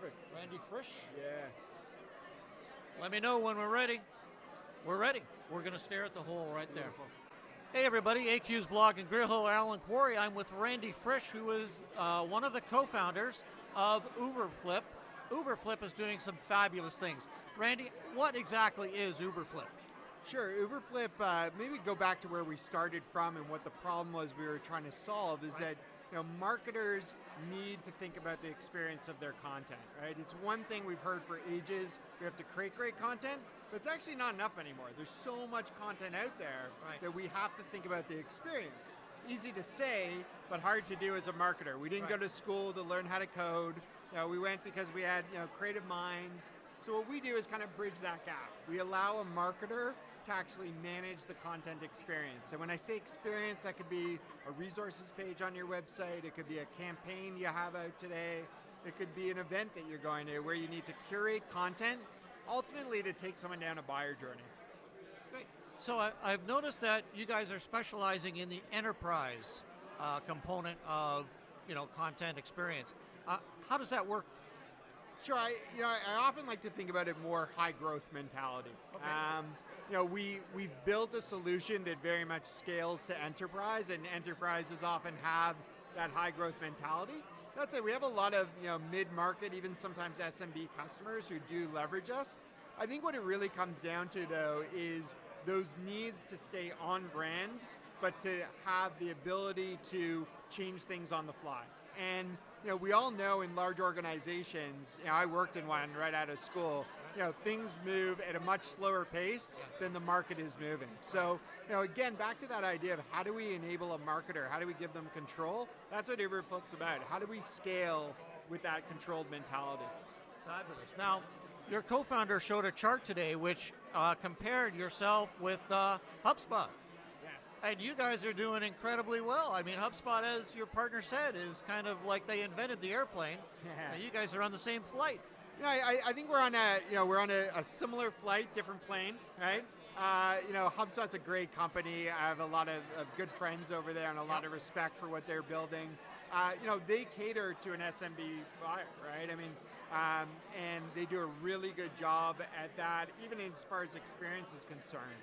Perfect. Randy Frisch. Yeah. Let me know when we're ready. We're ready. We're going to stare at the hole right there. Beautiful. Hey everybody, AQ's Blog and Grill, Alan Quarry. I'm with Randy Frisch, who is one of the co-founders of Uberflip. Uberflip is doing some fabulous things. Randy, what exactly is Uberflip? Sure. Uberflip, maybe go back to where we started from and what the problem was we were trying to solve is that marketers need to think about the experience of their content, right? It's one thing we've heard for ages, we have to create great content, but it's actually not enough anymore. There's so much content out there that we have to think about the experience. Easy to say, but hard to do as a marketer. We didn't go to school to learn how to code. We went because we had creative minds. So what we do is kind of bridge that gap. We allow a marketer to actually manage the content experience. And when I say experience, that could be a resources page on your website, it could be a campaign you have out today, it could be an event that you're going to where you need to curate content, ultimately to take someone down a buyer journey. Great. So I've noticed that you guys are specializing in the enterprise component of content experience. How does that work? Sure, I often like to think about it more high growth mentality. Okay. We've built a solution that very much scales to enterprise, and enterprises often have that high growth mentality. That said, we have a lot of mid-market, even sometimes SMB customers who do leverage us. I think what it really comes down to though is those needs to stay on brand, but to have the ability to change things on the fly. And we all know in large organizations, I worked in one right out of school, things move at a much slower pace than the market is moving. So, again, back to that idea of how do we enable a marketer, how do we give them control? That's what Uberflip's about. How do we scale with that controlled mentality? Fabulous. Now, your co-founder showed a chart today which compared yourself with HubSpot. And you guys are doing incredibly well. I mean, HubSpot, as your partner said, is kind of like they invented the airplane. Yeah. You guys are on the same flight. I think we're on a similar flight, different plane, right? HubSpot's a great company. I have a lot of good friends over there and a lot of respect for what they're building. They cater to an SMB buyer, right? I mean, and they do a really good job at that, even as far as experience is concerned.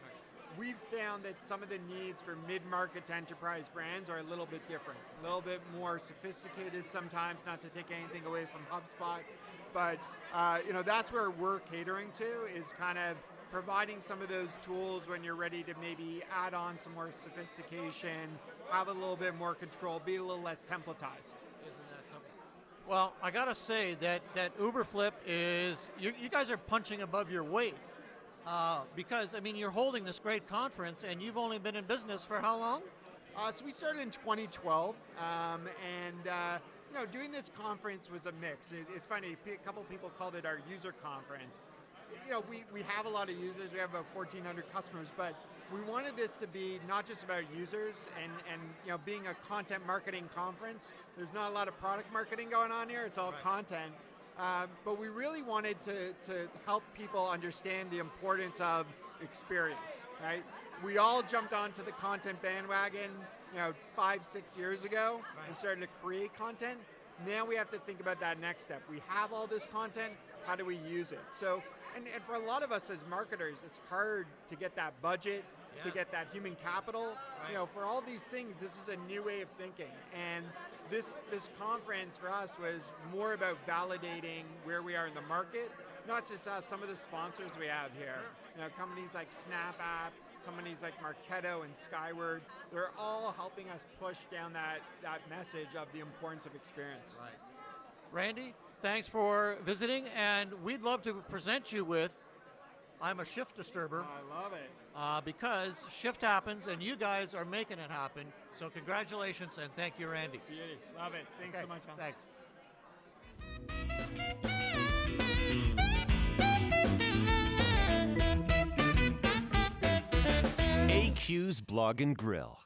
We've found that some of the needs for mid-market to enterprise brands are a little bit different, a little bit more sophisticated sometimes, not to take anything away from HubSpot, but that's where we're catering to, is kind of providing some of those tools when you're ready to maybe add on some more sophistication, have a little bit more control, be a little less templatized. Isn't that something? Well, I gotta say that Uberflip is, you guys are punching above your weight. Because, you're holding this great conference and you've only been in business for how long? So we started in 2012, doing this conference was a mix. It's funny, a couple people called it our user conference. We have a lot of users, we have about 1,400 customers, but we wanted this to be not just about users and being a content marketing conference, there's not a lot of product marketing going on here, it's all content. But we really wanted to help people understand the importance of experience, right? We all jumped onto the content bandwagon, 5-6 years ago and started to create content. Now we have to think about that next step. We have all this content, how do we use it? So, and for a lot of us as marketers, it's hard to get that budget, to get that human capital. For all these things, this is a new way of thinking. And this conference for us was more about validating where we are in the market, not just us, some of the sponsors we have here. Companies like SnapApp, companies like Marketo and Skyward, they're all helping us push down that message of the importance of experience. Right. Randy, thanks for visiting, and we'd love to present you with I'm a shift disturber. I love it. Because shift happens and you guys are making it happen. So congratulations and thank you, Randy. Beauty. Love it. Thanks so much, Alan. Thanks. AQ's Blog and Grill.